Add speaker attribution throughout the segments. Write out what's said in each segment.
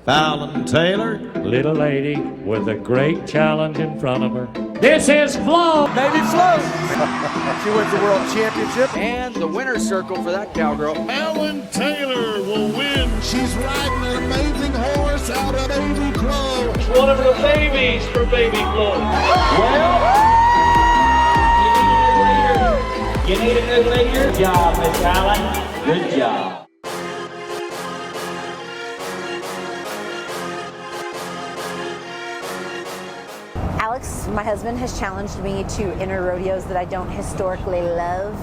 Speaker 1: Fallon Taylor.
Speaker 2: Little lady with a great challenge in front of her. This is Flo.
Speaker 3: Baby Flo. She wins the world championship. And the winner's circle for that cowgirl.
Speaker 4: Fallon Taylor will win. She's riding an amazing horse out of Baby Flo.
Speaker 2: One of the babies for Baby Flo. Well, you need a new lady. Good job, Miss Fallon. Good job.
Speaker 5: Alex, my husband, has challenged me to enter rodeos that I don't historically love,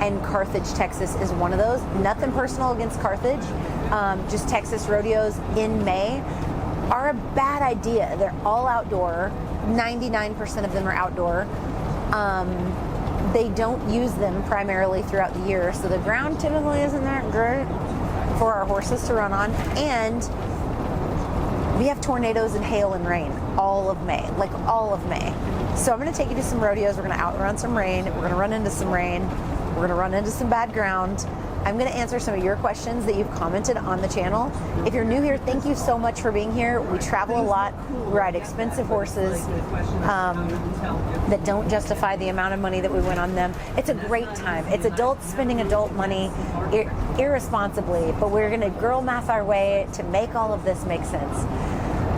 Speaker 5: and Carthage, Texas is one of those. Nothing personal against Carthage, just Texas rodeos in May are a bad idea. They're all outdoor. 99% of them are outdoor. They don't use them primarily throughout the year, so the ground typically isn't that great for our horses to run on, and we have tornadoes and hail and rain all of May, like all of May. So I'm gonna take you to some rodeos. We're gonna outrun some rain. We're gonna run into some rain. We're gonna run into some bad ground. I'm gonna answer some of your questions that you've commented on the channel. If you're new here, thank you so much for being here. We travel a lot. We ride expensive horses that don't justify the amount of money that we went on them. It's a great time. It's adults spending adult money irresponsibly, but we're gonna girl math our way to make all of this make sense.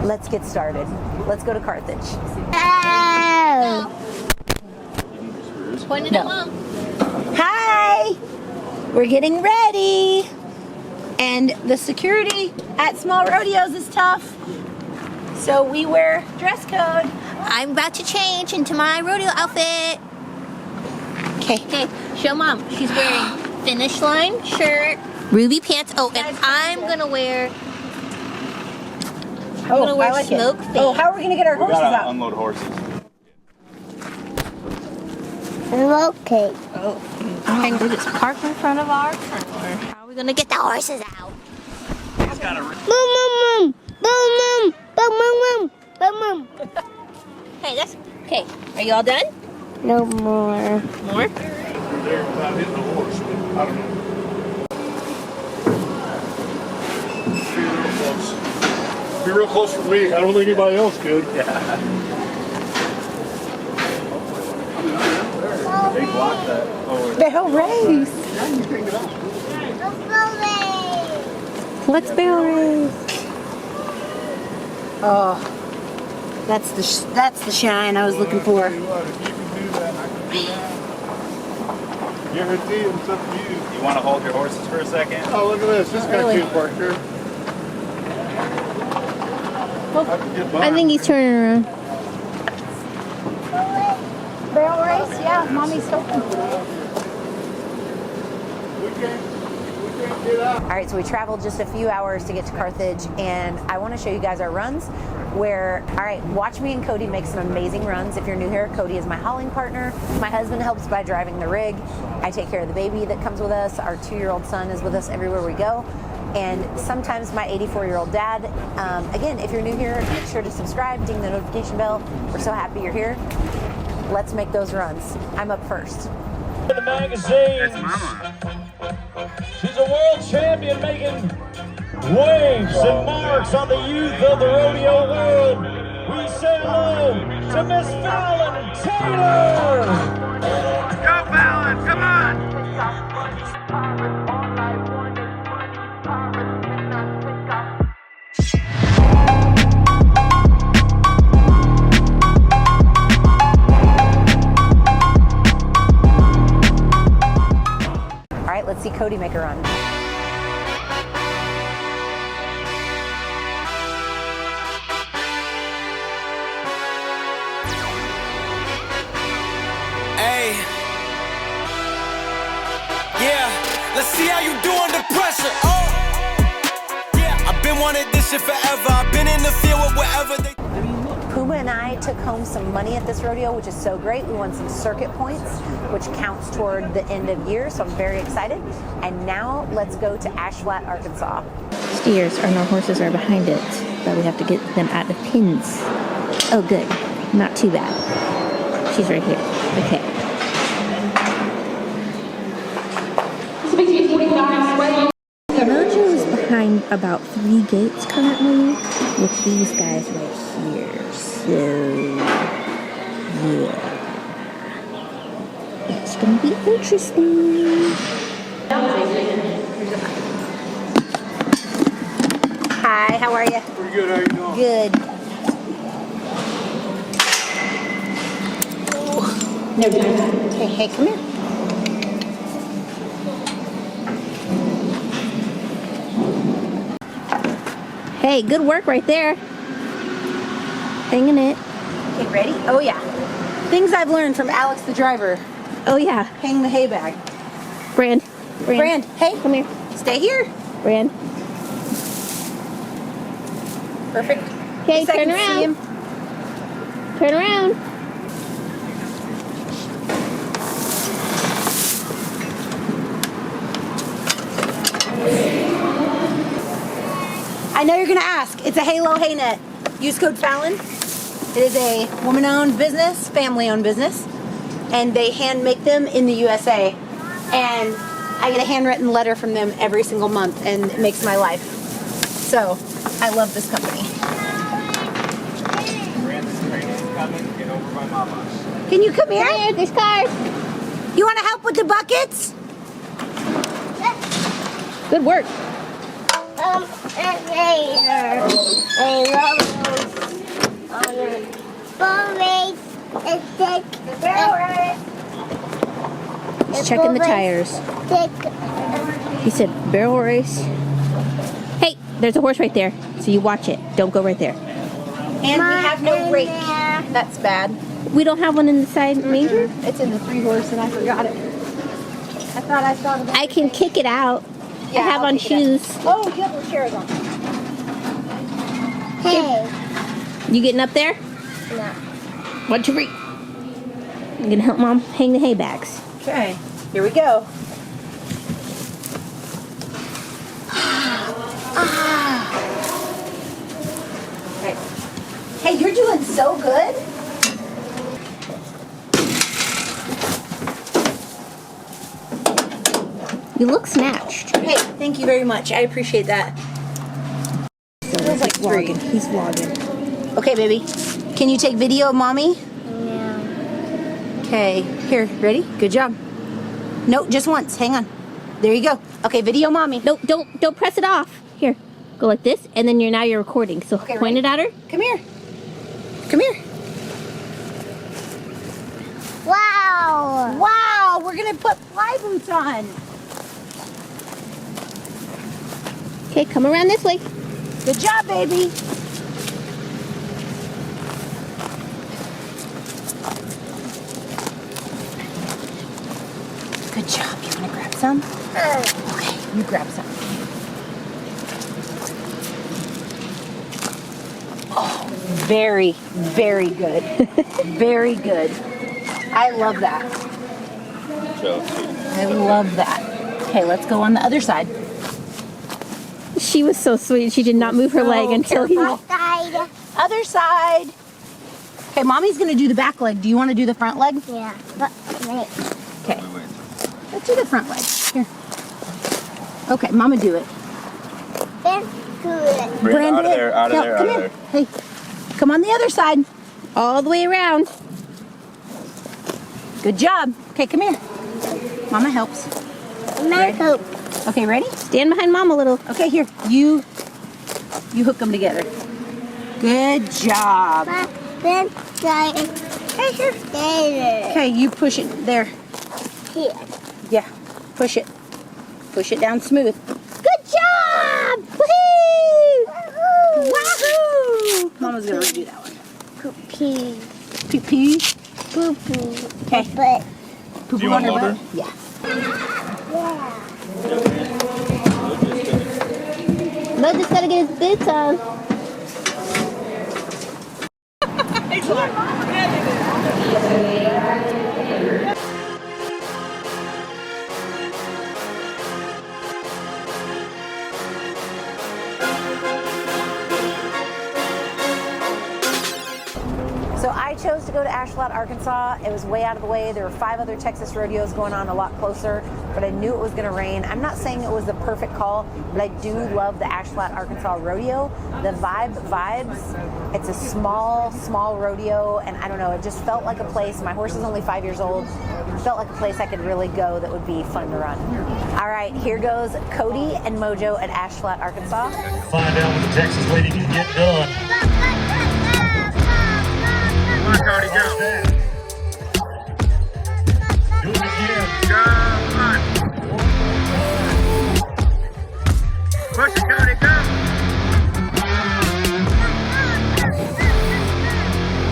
Speaker 5: Let's get started. Let's go to Carthage.
Speaker 6: Oh. Pointed at Mom.
Speaker 5: Hi! We're getting ready. And the security at small rodeos is tough. So we wear dress code.
Speaker 6: I'm about to change into my rodeo outfit. Okay, show Mom. She's wearing finish line shirt, ruby pants. Oh, and I'm gonna wear
Speaker 5: I like
Speaker 6: smoke
Speaker 5: it.
Speaker 6: face.
Speaker 5: Oh, how are we gonna get our horses out?
Speaker 7: Unload horses.
Speaker 6: Okay. Oh, hang on. We just park in front of our trailer. How are we gonna get the horses out?
Speaker 7: He's got a.
Speaker 6: Boom. Hey, that's okay. Are you all done?
Speaker 8: No more.
Speaker 6: More?
Speaker 4: There without hitting the horse. I don't know. Be real close for me. I don't think anybody else could.
Speaker 7: Yeah. They blocked that. Oh,
Speaker 5: The whole race. Let's go race. Oh, that's the shine I was looking for.
Speaker 4: If you can do that, I can do that. Guarantee it's up to you.
Speaker 7: You want to hold your horses for a second?
Speaker 4: Oh, look at this. This guy can't park here.
Speaker 8: I think he's turning around.
Speaker 5: Barrel race? Yeah, Mommy's hoping.
Speaker 4: We can't get out.
Speaker 5: All right, so we traveled just a few hours to get to Carthage, and I want to show you guys our runs where, all right, watch me and Cody make some amazing runs. If you're new here, Cody is my hauling partner. My husband helps by driving the rig. I take care of the baby that comes with us. Our 2-year-old son is with us everywhere we go. And sometimes my 84-year-old dad. Again, if you're new here, make sure to subscribe, ding the notification bell. We're so happy you're here. Let's make those runs. I'm up first.
Speaker 2: The magazine.
Speaker 7: That's Mama.
Speaker 2: She's a world champion making waves and marks on the youth of the rodeo world. We say hello to Miss Fallon Taylor.
Speaker 7: Go, Fallon! Come on!
Speaker 5: All right, let's see Cody make a run.
Speaker 9: Hey, yeah, let's see how you do under pressure. Oh, yeah, I've been wanting this shit forever. I've been in the field with whatever they.
Speaker 5: Puma and I took home some money at this rodeo, which is so great. We won some circuit points, which counts toward the end of year, so I'm very excited. And now let's go to Ash Flat, Arkansas.
Speaker 8: Steers, or no, horses are behind it, but we have to get them out of pins. Oh, good. Not too bad. She's right here. Okay. Mojo is behind behind about 3 gates currently with these guys right here. So, yeah. It's gonna be interesting.
Speaker 5: Hi, how are you?
Speaker 7: Pretty good, how you doing?
Speaker 5: Good. No, hey, come here.
Speaker 8: Hey, good work right there. Hanging it.
Speaker 5: Okay, ready? Oh yeah. Things I've learned from Alex the driver.
Speaker 8: Oh yeah.
Speaker 5: Hang the hay bag.
Speaker 8: Brand.
Speaker 5: Brand, hey,
Speaker 8: Come here.
Speaker 5: stay here.
Speaker 8: Brand.
Speaker 5: Perfect.
Speaker 8: Okay,
Speaker 5: Second
Speaker 8: turn
Speaker 5: to see
Speaker 8: around.
Speaker 5: him.
Speaker 8: Turn around.
Speaker 5: I know you're gonna ask. It's a Halo hay net. Use code Fallon. It is a woman-owned business, family-owned business, and they hand make them in the USA. And I get a handwritten letter from them every single month, and it makes my life. So I love this company.
Speaker 7: Brandon's train is coming. Get over by Mama.
Speaker 5: Can you come here?
Speaker 8: Here, this car.
Speaker 5: You want to help with the buckets?
Speaker 8: Good work. He's checking the tires. He said barrel race. Hey, there's a horse right there. So you watch it. Don't go right there.
Speaker 5: And we have no rake. That's bad.
Speaker 8: We don't have one in the side manger?
Speaker 5: It's in the 3-horse, and I forgot it. I thought I saw the.
Speaker 8: I can kick it out. I have
Speaker 5: I'll
Speaker 8: on
Speaker 5: kick it out.
Speaker 8: shoes.
Speaker 5: Oh, you have the chairs on.
Speaker 8: You getting up there?
Speaker 6: No.
Speaker 8: 1, 2, 3. I'm gonna help Mom hang the hay bags.
Speaker 5: Okay, here we go. Okay. Hey, you're doing so good.
Speaker 8: You look snatched.
Speaker 5: Hey, thank you very much. I appreciate that. Feels like
Speaker 8: vlogging.
Speaker 5: three.
Speaker 8: He's vlogging.
Speaker 5: Okay, baby. Can you take video of mommy?
Speaker 6: Yeah.
Speaker 5: Okay, here, ready? Good job. No, just once. Hang on. There you go. Okay, video mommy.
Speaker 8: No, don't press it off. Here, go like this, and then now you're recording. So
Speaker 5: Okay,
Speaker 8: point
Speaker 5: ready?
Speaker 8: it at her.
Speaker 5: Come here. Come here.
Speaker 6: Wow.
Speaker 5: Wow, we're gonna put fly boots on.
Speaker 8: Okay, come around this way.
Speaker 5: Good job, baby. Good job. You wanna grab some? Okay, you grab some. Oh, very, very good. Very good. I love that. I love that. Okay, let's go on the other side.
Speaker 8: She was so sweet. She did not move her leg until he.
Speaker 5: careful. Other side. Okay, mommy's gonna do the back leg. Do you want to do the front leg?
Speaker 6: Yeah. But wait.
Speaker 5: Okay. Let's do the front leg. Here. Okay, mama do it.
Speaker 6: That's good.
Speaker 7: Brandon, out of
Speaker 5: it.
Speaker 7: there, out of
Speaker 5: No,
Speaker 7: there,
Speaker 5: come
Speaker 7: out of
Speaker 5: here.
Speaker 7: there.
Speaker 5: Hey, come on the other side.
Speaker 8: All the way around.
Speaker 5: Good job. Okay, come here. Mama helps.
Speaker 6: My hope.
Speaker 5: Okay, ready?
Speaker 8: Stand behind Mom a little.
Speaker 5: Okay, here. You hook them together. Good job.
Speaker 6: Then side.
Speaker 5: Hey, here.
Speaker 6: There.
Speaker 5: Okay, you push it there.
Speaker 6: Here.
Speaker 5: Yeah, push it. Push it down smooth.
Speaker 8: Good job! Woohoo!
Speaker 5: Wahoo! Mama's gonna redo that one.
Speaker 6: Poopy.
Speaker 5: Pee pee.
Speaker 6: Poo poo.
Speaker 5: Okay.
Speaker 6: But
Speaker 5: Poo
Speaker 7: Do you
Speaker 5: poo on
Speaker 7: want
Speaker 5: her
Speaker 7: loader?
Speaker 5: butt? Yeah.
Speaker 8: Mo just gotta get his boots on.
Speaker 5: So I chose to go to Ashlot, Arkansas. It was way out of the way. There were 5 other Texas rodeos going on a lot closer. but I knew it was going to rain. I'm not saying it was the perfect call, but I do love the Ash Flat, Arkansas rodeo. The vibes. It's a small rodeo, and I don't know, it just felt like a place. My horse is only 5 years old. It felt like a place I could really go that would be fun to run. All right, here goes Cody and Mojo at Ash Flat, Arkansas.
Speaker 2: Find out what the Texas lady can get done.
Speaker 7: Come on, Cody, go.
Speaker 2: Do it again.
Speaker 7: Go, come on. Push it, Cody, go.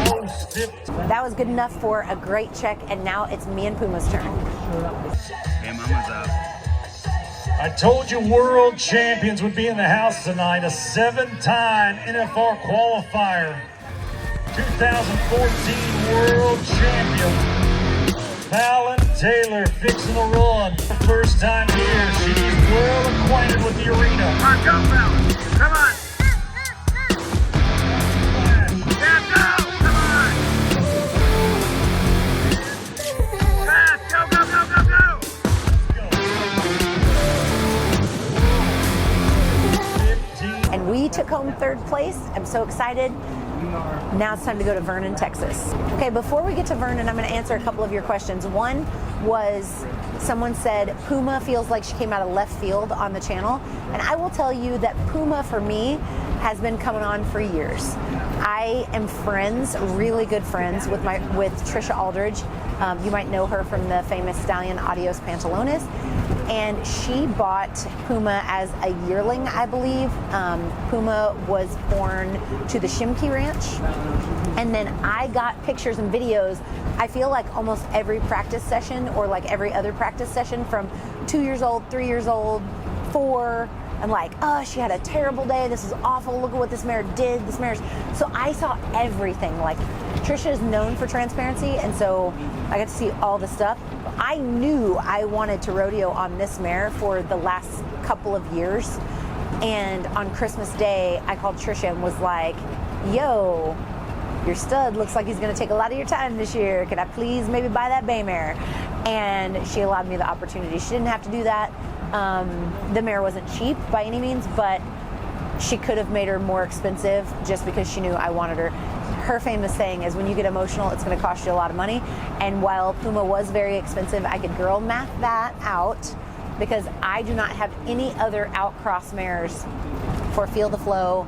Speaker 2: Oh, stiff.
Speaker 5: That was good enough for a great check, and now it's me and Puma's turn.
Speaker 7: Hey, Mama's up.
Speaker 2: I told you world champions would be in the house tonight. A 7-time NFR qualifier. 2014 world champion. Fallon Taylor fixing the run. First time here. She's well acquainted with the arena.
Speaker 7: Come on, go, Fallon. Come on. Yeah, go. Come on. Fast. Go, go, go, go, go.
Speaker 5: And we took home 3rd place. I'm so excited. Now it's time to go to Vernon, Texas. Okay, before we get to Vernon, I'm going to answer a couple of your questions. One was, someone said Puma feels like she came out of left field on the channel. And I will tell you that Puma, for me, has been coming on for years. I am friends, really good friends, with Trisha Aldridge. You might know her from the famous stallion Adios Pantalones. And she bought Puma as a yearling, I believe. Puma was born to the Shimkey Ranch. And then I got pictures and videos, I feel like almost every practice session, or like every other practice session, from 2 years old, 3 years old, 4. I'm like, oh, she had a terrible day. This is awful. Look at what this mare did. This mare's. So I saw everything. Like, Trisha is known for transparency, and so I got to see all the stuff. I knew I wanted to rodeo on this mare for the last couple of years. And on Christmas Day, I called Trisha and was like, yo, your stud looks like he's going to take a lot of your time this year. Could I please maybe buy that bay mare? And she allowed me the opportunity. She didn't have to do that. The mare wasn't cheap by any means, but she could have made her more expensive just because she knew I wanted her. Her famous saying is, when you get emotional, it's going to cost you a lot of money. And while Puma was very expensive, I could girl math that out, because I do not have any other outcross mares for Feel the Flow,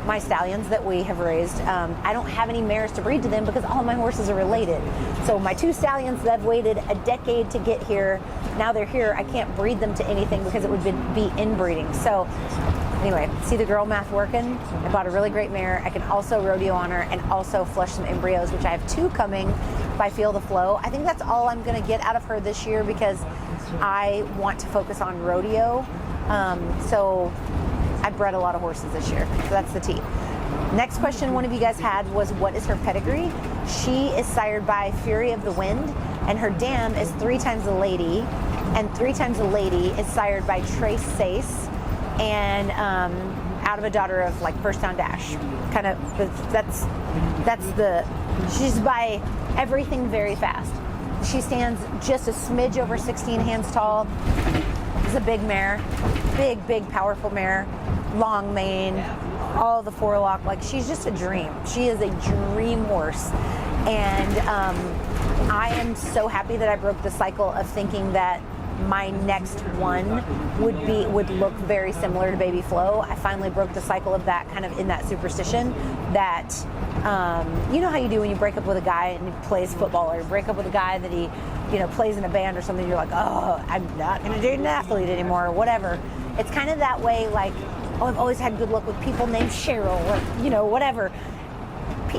Speaker 5: my stallions that we have raised. I don't have any mares to breed to them because all my horses are related. So my 2 stallions that I've waited a decade to get here, now they're here. I can't breed them to anything because it would be inbreeding. So anyway, see the girl math working? I bought a really great mare. I can also rodeo on her and also flush some embryos, which I have 2 coming by Feel the Flow. I think that's all I'm going to get out of her this year because I want to focus on rodeo. So I bred a lot of horses this year, so that's the tea. Next question one of you guys had was, what is her pedigree? She is sired by Fury of the Wind, and her dam is 3 times a lady, and 3 times a lady is sired by Trace Sace, and out of a daughter of like First Down Dash. Kind of, she's by everything very fast. She stands just a smidge over 16 hands tall. It's a big mare, big, powerful mare, long mane, all the forelock. Like, she's just a dream. She is a dream horse. And I am so happy that I broke the cycle of thinking that my next one would look very similar to Baby Flo. I finally broke the cycle of that, kind of in that superstition that, you know how you do when you break up with a guy and he plays football, or you break up with a guy that he, plays in a band or something, you're like, oh, I'm not going to date an athlete anymore, or whatever. It's kind of that way, like, oh, I've always had good luck with people named Cheryl, or, whatever.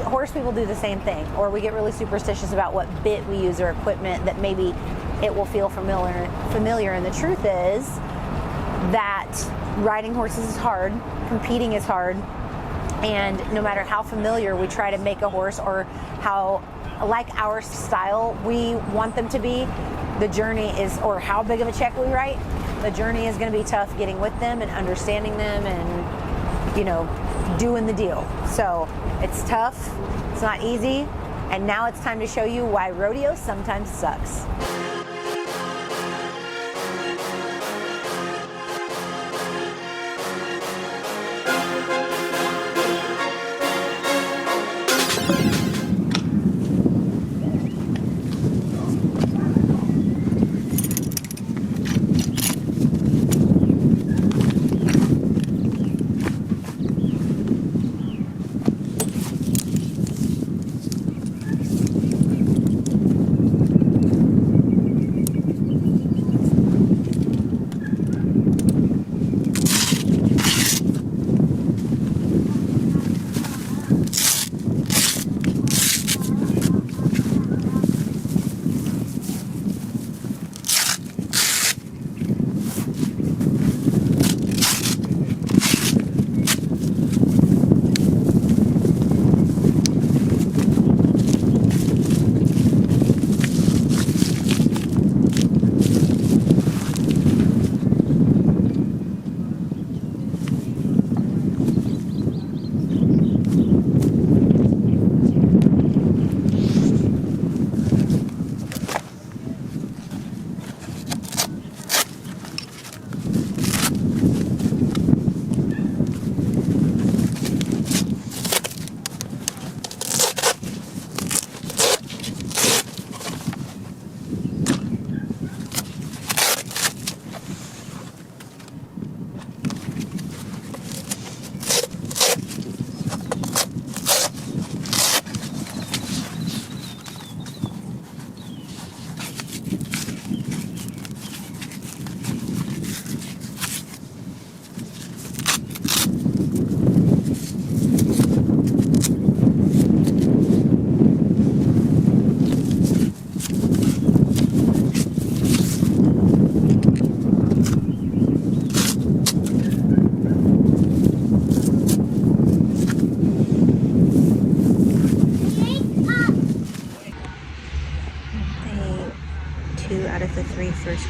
Speaker 5: Horse people do the same thing, or we get really superstitious about what bit we use or equipment that maybe it will feel familiar. And the truth is that riding horses is hard, competing is hard, and no matter how familiar we try to make a horse or how like our style we want them to be, the journey is, or how big of a check we write, the journey is going to be tough getting with them and understanding them and, doing the deal. So it's tough, it's not easy, and now it's time to show you why rodeo sometimes sucks.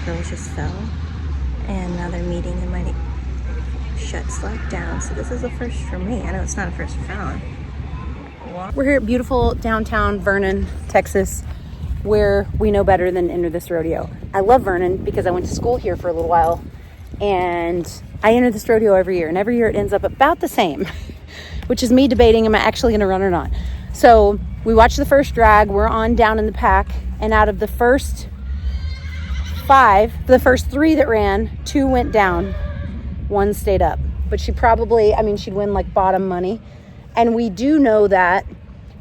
Speaker 8: girls just fell, and now they're meeting and might shut Slack down. So this is a first for me. I know it's not a first for Fallon. We're here at beautiful downtown Vernon, Texas, where we know better than to enter this rodeo. I love Vernon because I went to school here for a little while, and I enter this rodeo every year, and every year it ends up about the same, which is me debating, am I actually going to run or not? So we watched the first drag. We're on down in the pack, and out of the first 5, the first 3 that ran, 2 went down, 1 stayed up. But she probably, I mean, she'd win like bottom money. And we do know that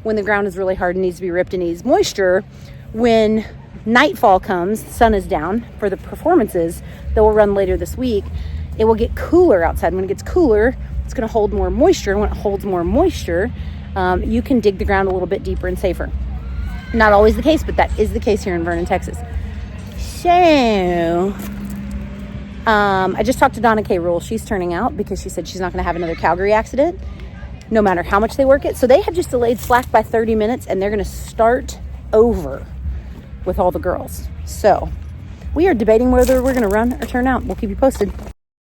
Speaker 8: when the ground is really hard and needs to be ripped and needs moisture, when nightfall comes, the sun is down for the performances that will run later this week, it will get cooler outside. When it gets cooler, it's going to hold more moisture. And when it holds more moisture, you can dig the ground a little bit deeper and safer. Not always the case, but that is the case here in Vernon, Texas. So, I just talked to Donna K. Rule. She's turning out because she said she's not going to have another Calgary accident, no matter how much they work it. So they have just delayed Slack by 30 minutes, and they're going to start over with all the girls. So we are debating whether we're going to run or turn out. We'll keep you posted.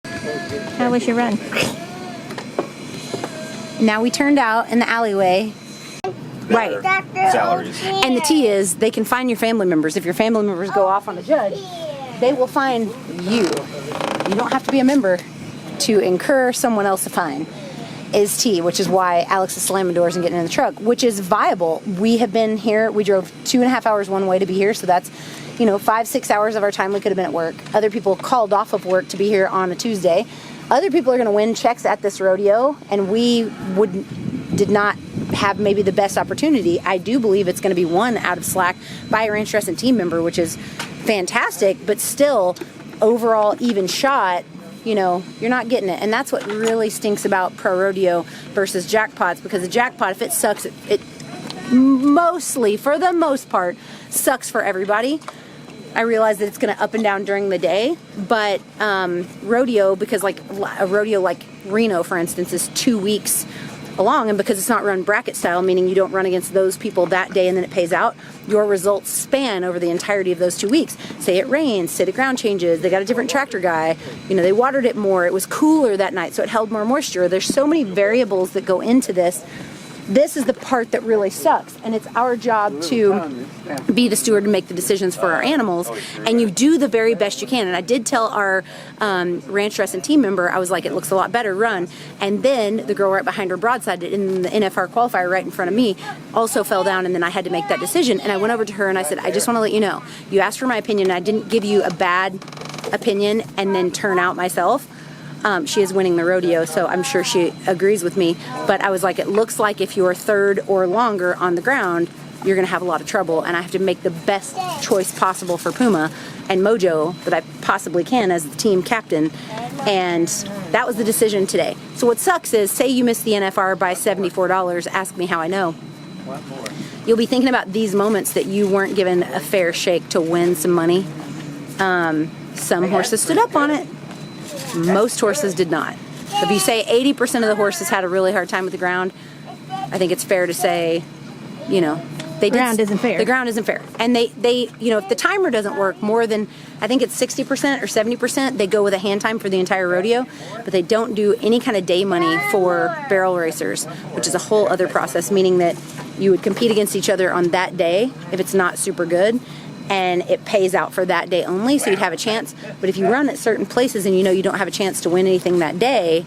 Speaker 6: How was your run?
Speaker 5: Now we turned out in the alleyway. Right.
Speaker 2: Salaries.
Speaker 5: And the T is they can find your family members. If your family members go off on a judge, they will fine you. You don't have to be a member to incur someone else a fine. Is T, which is why Alex is slamming doors and getting in the truck, which is viable. We have been here. We drove 2.5 hours one way to be here, so that's 5-6 hours of our time we could have been at work. Other people called off of work to be here on a Tuesday. Other people are going to win checks at this rodeo, and we did not have maybe the best opportunity. I do believe it's going to be won out of Slack by a ranch dressing team member, which is fantastic, but still overall even shot, you're not getting it. And that's what really stinks about pro rodeo versus jackpots, because the jackpot, if it sucks, it mostly, for the most part, sucks for everybody. I realize that it's going to up and down during the day, but rodeo, because like a rodeo like Reno, for instance, is 2 weeks along, and because it's not run bracket style, meaning you don't run against those people that day and then it pays out, your results span over the entirety of those 2 weeks. Say it rains, say the ground changes, they got a different tractor guy, they watered it more, it was cooler that night so it held more moisture. There's so many variables that go into this. This is the part that really sucks, and it's our job to be the steward and make the decisions for our animals, and you do the very best you can. And I did tell our ranch dressing team member, I was like, it looks a lot better, run. And then the girl right behind her broadside in the NFR qualifier right in front of me also fell down, and then I had to make that decision. And I went over to her and I said, I just want to let you know, you asked for my opinion, I didn't give you a bad opinion and then turn out myself. She is winning the rodeo, so I'm sure she agrees with me. But I was like, it looks like if you're third or longer on the ground, you're going to have a lot of trouble, and I have to make the best choice possible for Puma and Mojo that I possibly can as the team captain. And that was the decision today. So what sucks is, say you miss the NFR by $74, ask me how I know. You'll be thinking about these moments that you weren't given a fair shake to win some money. Some horses stood up on it. Most horses did not. If you say 80% of the horses had a really hard time with the ground, I think it's fair to say, the ground isn't fair. The ground isn't fair. And they if the timer doesn't work more than, I think it's 60% or 70%, they go with a hand time for the entire rodeo, but they don't do any kind of day money for barrel racers, which is a whole other process, meaning that you would compete against each other on that day if it's not super good, and it pays out for that day only, so you'd have a chance. But if you run at certain places and you don't have a chance to win anything that day,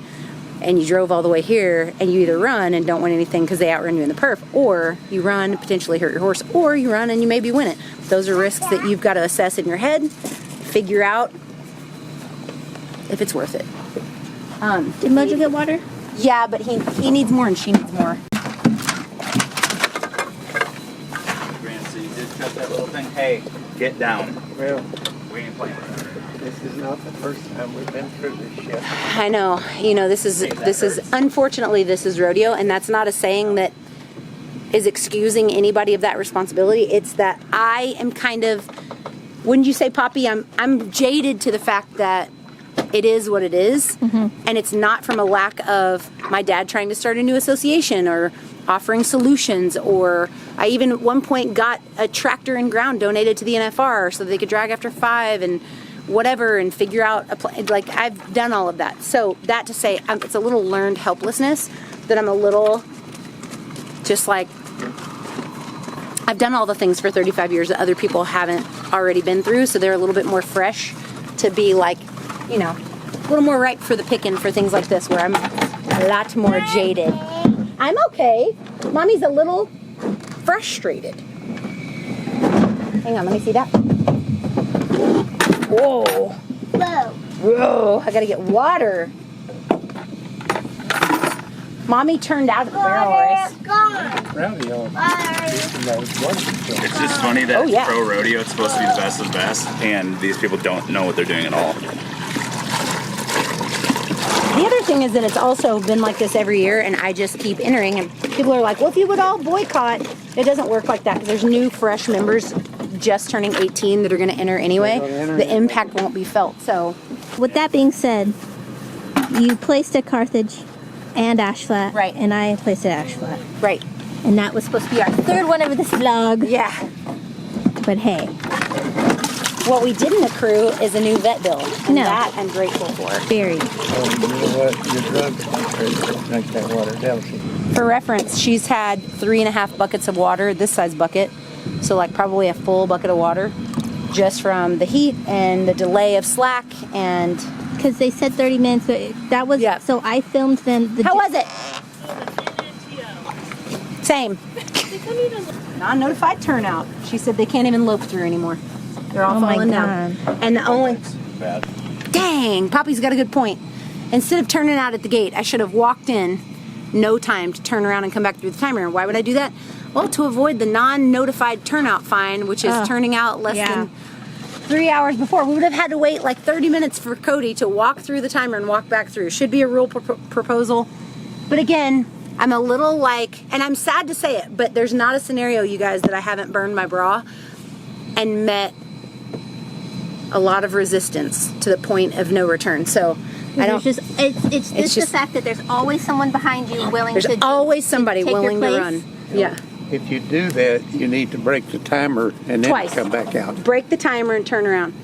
Speaker 5: and you drove all the way here, and you either run and don't win anything because they outrun you in the perf, or you run, potentially hurt your horse, or you run and you maybe win it. Those are risks that you've got to assess in your head, figure out if it's worth it.
Speaker 6: Did Mojo get water?
Speaker 5: Yeah, but he needs more and she needs more.
Speaker 7: Shut that little thing. Hey, get down.
Speaker 1: Well,
Speaker 7: We ain't playing.
Speaker 1: this is not the first time we've been through this shit.
Speaker 5: I know. This is unfortunately this is rodeo, and that's not a saying that is excusing anybody of that responsibility. It's that I am kind of, wouldn't you say, Poppy? I'm jaded to the fact that it is what it is, and it's not from a lack of my dad trying to start a new association or offering solutions, or I even at one point got a tractor and ground donated to the NFR so they could drag after 5, and
Speaker 8: whatever and figure out like I've done all of that. So that to say, it's a little learned helplessness that I'm a little just like, I've done all the things for 35 years that other people haven't already been through, so they're a little bit more fresh to be like, you know, a little more ripe for the picking for things like this, where I'm a lot more jaded. I'm okay. Mommy's a little frustrated. Hang on, let me see that. Whoa. Whoa, I gotta get water. Mommy turned out at the barrel race.
Speaker 1: Rodeo.
Speaker 7: It's just funny that
Speaker 8: yeah.
Speaker 7: pro rodeo, it's supposed to be the best of the best, and these people don't know what they're doing at all.
Speaker 8: The other thing is that it's also been like this every year, and I just keep entering, and people are like, well, if you would all boycott, it doesn't work like that, because there's new, fresh members just turning 18 that are going to enter anyway. The impact won't be felt. So,
Speaker 6: with that being said, you placed at Carthage and Ash Flat.
Speaker 8: Right.
Speaker 6: And I placed at Ash Flat.
Speaker 8: right.
Speaker 6: And that was supposed to be our third one of this vlog.
Speaker 8: Yeah.
Speaker 6: But hey.
Speaker 8: What we didn't accrue is a new vet bill. And that I'm grateful for.
Speaker 6: Very.
Speaker 1: You know what? Your drugs don't drink that water, don't you?
Speaker 8: For reference, she's had 3.5 buckets of water, this size bucket. So like probably a full bucket of water, just from the heat and the delay of slack and...
Speaker 6: Because they said 30 minutes, so that was...
Speaker 8: Yeah.
Speaker 6: So I filmed them...
Speaker 8: How was it? Same. Non-notified turnout. She said they can't even lope through anymore. They're all falling down. And the only... Dang, Poppy's got a good point. Instead of turning out at the gate, I should have walked in, no time to turn around and come back through the timer. Why would I do that? Well, to avoid the non-notified turnout fine, which is turning out less than 3 hours before. We would have had to wait like 30 minutes for Cody to walk through the timer and walk back through. Should be a rule proposal. But again, I'm a little like, and I'm sad to say it, but there's not a scenario, you guys, that I haven't burned my bra and met a lot of resistance to the point of no return. So I don't.
Speaker 6: It's just the fact that there's always someone behind you willing to.
Speaker 8: There's always somebody willing to run. Yeah.
Speaker 1: If you do that, you need to break the timer and then
Speaker 8: Twice.
Speaker 1: come back out.
Speaker 8: Break the timer and turn around.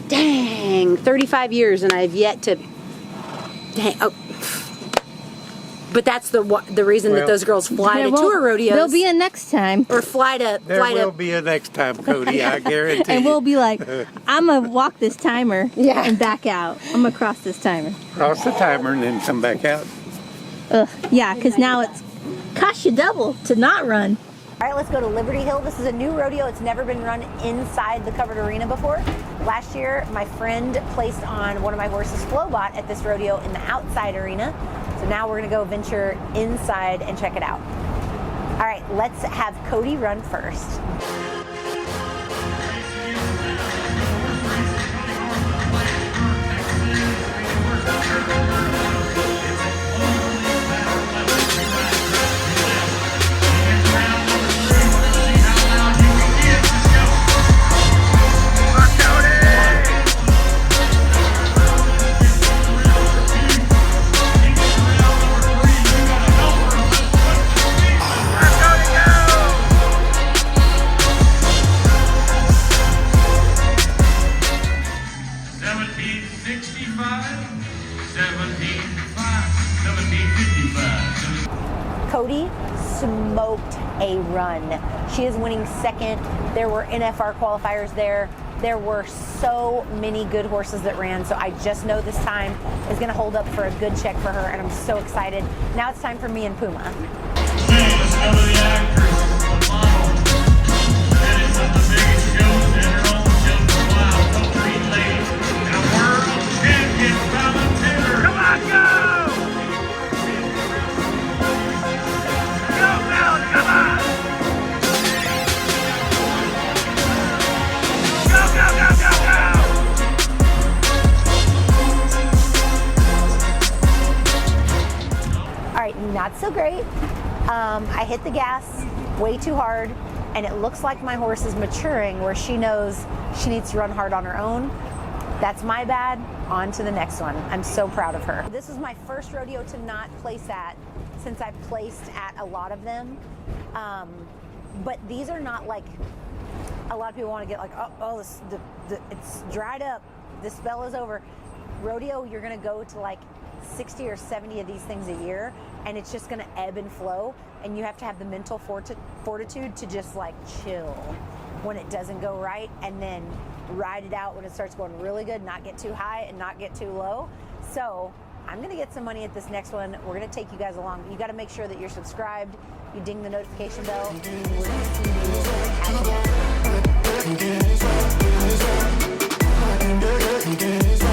Speaker 8: Dang, 35 years and I've yet to. Dang. Oh. But that's the reason that those girls fly to tour rodeos.
Speaker 6: There'll be a next time.
Speaker 8: Or fly to.
Speaker 1: There will be a next time, Cody. I guarantee.
Speaker 6: And we'll be like, I'm gonna walk this timer
Speaker 8: Yeah.
Speaker 6: and back out. I'm gonna cross this timer.
Speaker 1: Cross the timer and then come back out.
Speaker 6: Yeah, because now it's cost you double to not run.
Speaker 5: All right, let's go to Liberty Hill. This is a new rodeo. It's never been run inside the covered arena before. Last year, my friend placed on one of my horses, Flowbot, at this rodeo in the outside arena. So now we're gonna go venture inside and check it out. All right, let's have Cody run first. Cody smoked a run. She is winning second. There were NFR qualifiers there. There were so many good horses that ran, so I just know this time is going to hold up for a good check for her, and I'm so excited. Now it's time for me and Puma.
Speaker 2: Let's go to the actress, the model. That is one of the biggest shows in her own show for a while. Complete lady. And a world champion, Fallon Taylor. Come on, go! Go, Fallon, come on! Go, go, go, go, go!
Speaker 5: All right, not so great. I hit the gas way too hard, and it looks like my horse is maturing where she knows she needs to run hard on her own. That's my bad. On to the next one. I'm so proud of her. This is my first rodeo to not place at, since I've placed at a lot of them. But these are not like, a lot of people want to get like, it's dried up. The spell is over. Rodeo, you're gonna go to like 60 or 70 of these things a year, and it's just gonna ebb and flow, and you have to have the mental fortitude to just like chill when it doesn't go right, and then ride it out when it starts going really good, not get too high and not get too low. So I'm gonna get some money at this next one. We're gonna take you guys along. You gotta make sure that you're subscribed, you ding the notification bell. We're gonna see you.